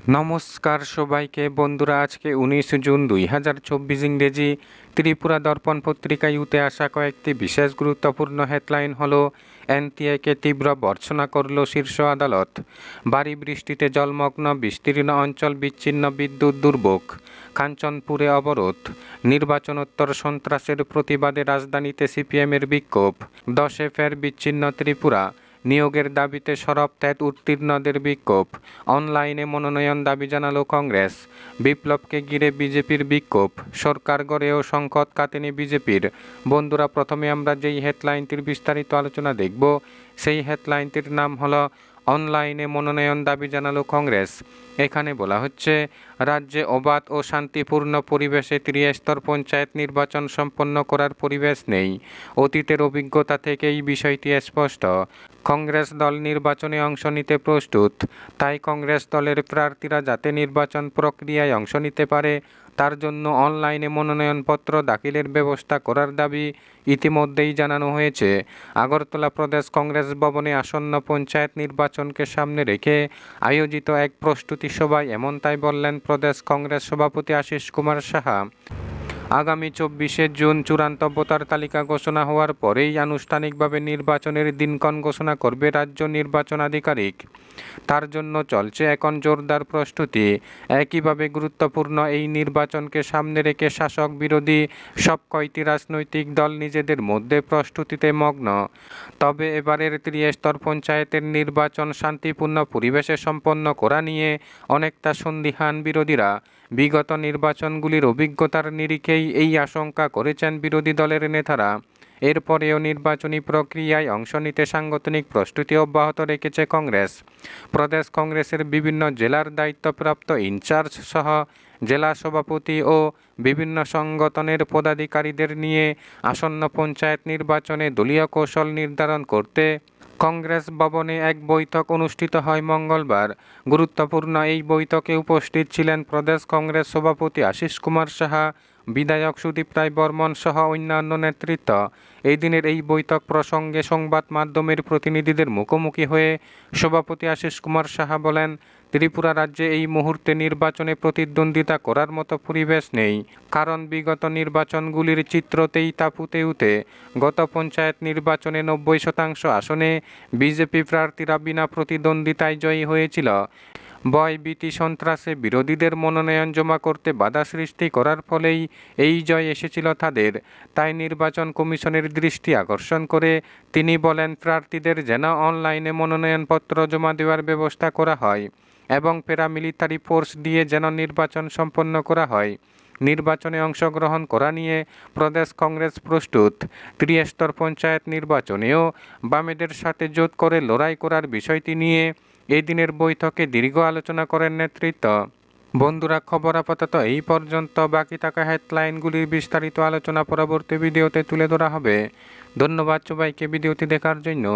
নমস্কার সবাইকে বন্ধুরা, আজকে 19 জুন 2024 ইংরেজি ত্রিপুরা দর্পণ পত্রিকায় উঠে আসা কয়েকটি বিশেষ গুরুত্বপূর্ণ হেডলাইন হলো: এনটিএকে তীব্র ভর্ৎসনা করল শীর্ষ আদালত, ভারী বৃষ্টিতে জলমগ্ন বিস্তীর্ণ অঞ্চল, বিচ্ছিন্ন বিদ্যুৎ দুর্ভোগ, কাঞ্চনপুরে অবরোধ, নির্বাচনোত্তর সন্ত্রাসের প্রতিবাদে রাজধানীতে সিপিএমের বিক্ষোভ, 10-এ ফের বিচ্ছিন্ন ত্রিপুরা, নিয়োগের দাবিতে সরব ত্যাগ উত্তীর্ণদের বিক্ষোভ, অনলাইনে মনোনয়ন দাবি জানালো কংগ্রেস, বিপ্লবকে ঘিরে বিজেপির বিক্ষোভ, সরকার গড়েও সংকট কাটেনি বিজেপির। বন্ধুরা, প্রথমে আমরা যেই হেডলাইনটির বিস্তারিত আলোচনা দেখব, সেই হেডলাইনটির নাম হলো অনলাইনে মনোনয়ন দাবি জানালো কংগ্রেস। এখানে বলা হচ্ছে, রাজ্যে অবাধ ও শান্তিপূর্ণ পরিবেশে ত্রিস্তর পঞ্চায়েত নির্বাচন সম্পন্ন করার পরিবেশ নেই। অতীতের অভিজ্ঞতা থেকে এই বিষয়টি স্পষ্ট। কংগ্রেস দল নির্বাচনে অংশ নিতে প্রস্তুত, তাই কংগ্রেস দলের প্রার্থীরা যাতে নির্বাচন প্রক্রিয়ায় অংশ নিতে পারে তার জন্য অনলাইনে মনোনয়নপত্র দাখিলের ব্যবস্থা করার দাবি ইতিমধ্যেই জানানো হয়েছে। আগরতলা প্রদেশ কংগ্রেস ভবনে আসন্ন পঞ্চায়েত নির্বাচনকে সামনে রেখে আয়োজিত এক প্রস্তুতি সভায় এমনটাই বললেন প্রদেশ কংগ্রেস সভাপতি আশিস কুমার সাহা। আগামী 24শে জুন চূড়ান্ত ভোটার তালিকা ঘোষণা হওয়ার পরেই আনুষ্ঠানিকভাবে নির্বাচনের দিনক্ষণ ঘোষণা করবে রাজ্য নির্বাচন আধিকারিক। তার জন্য চলছে এখন জোরদার প্রস্তুতি। একইভাবে গুরুত্বপূর্ণ এই নির্বাচনকে সামনে রেখে শাসক বিরোধী সব কয়টি রাজনৈতিক দল নিজেদের মধ্যে প্রস্তুতিতে মগ্ন। তবে এবারের ত্রিস্তর পঞ্চায়েতের নির্বাচন শান্তিপূর্ণ পরিবেশে সম্পন্ন করা নিয়ে অনেকটা সন্দিহান বিরোধীরা। বিগত নির্বাচনগুলির অভিজ্ঞতার নিরিখেই এই আশঙ্কা করেছেন বিরোধী দলের নেতারা। এরপরেও নির্বাচনী প্রক্রিয়ায় অংশ নিতে সাংগঠনিক প্রস্তুতি অব্যাহত রেখেছে কংগ্রেস। প্রদেশ কংগ্রেসের বিভিন্ন জেলার দায়িত্বপ্রাপ্ত ইনচার্জ সহ জেলা সভাপতি ও বিভিন্ন সংগঠনের পদাধিকারীদের নিয়ে আসন্ন পঞ্চায়েত নির্বাচনে দলীয় কৌশল নির্ধারণ করতে কংগ্রেস ভবনে এক বৈঠক অনুষ্ঠিত হয় মঙ্গলবার। গুরুত্বপূর্ণ এই বৈঠকে উপস্থিত ছিলেন প্রদেশ কংগ্রেস সভাপতি আশিস কুমার সাহা, বিধায়ক সুদীপ রায় বর্মন সহ অন্যান্য নেতৃত্ব। এই দিনের এই বৈঠক প্রসঙ্গে সংবাদ মাধ্যমের প্রতিনিধিদের মুখোমুখি হয়ে সভাপতি আশিস কুমার সাহা বলেন, ত্রিপুরা রাজ্যে এই মুহূর্তে নির্বাচনে প্রতিদ্বন্দ্বিতা করার মতো পরিবেশ নেই, কারণ বিগত নির্বাচনগুলির চিত্রতেই তা ফুটে ওঠে। গত পঞ্চায়েত নির্বাচনে 90% আসনে বিজেপি প্রার্থীরা বিনা প্রতিদ্বন্দ্বিতায় জয়ী হয়েছিল। ভয়ভীতি সন্ত্রাসে বিরোধীদের মনোনয়ন জমা করতে বাধা সৃষ্টি করার ফলেই এই জয় এসেছিল তাদের। তাই নির্বাচন কমিশনের দৃষ্টি আকর্ষণ করে তিনি বলেন, প্রার্থীদের যেন অনলাইনে মনোনয়নপত্র জমা দেওয়ার ব্যবস্থা করা হয় এবং প্যারামিলিটারি ফোর্স দিয়ে যেন নির্বাচন সম্পন্ন করা হয়। নির্বাচনে অংশগ্রহণ করা নিয়ে প্রদেশ কংগ্রেস প্রস্তুত। ত্রিস্তর পঞ্চায়েত নির্বাচনেও বামেদের সাথে জোট করে লড়াই করার বিষয়টি নিয়ে এই দিনের বৈঠকে দীর্ঘ আলোচনা করেন নেতৃত্ব। বন্ধুরা, খবর আপাতত এই পর্যন্ত। বাকি থাকা হেডলাইনগুলির বিস্তারিত আলোচনা পরবর্তী ভিডিওতে তুলে ধরা হবে। ধন্যবাদ সবাইকে ভিডিওটি দেখার জন্য।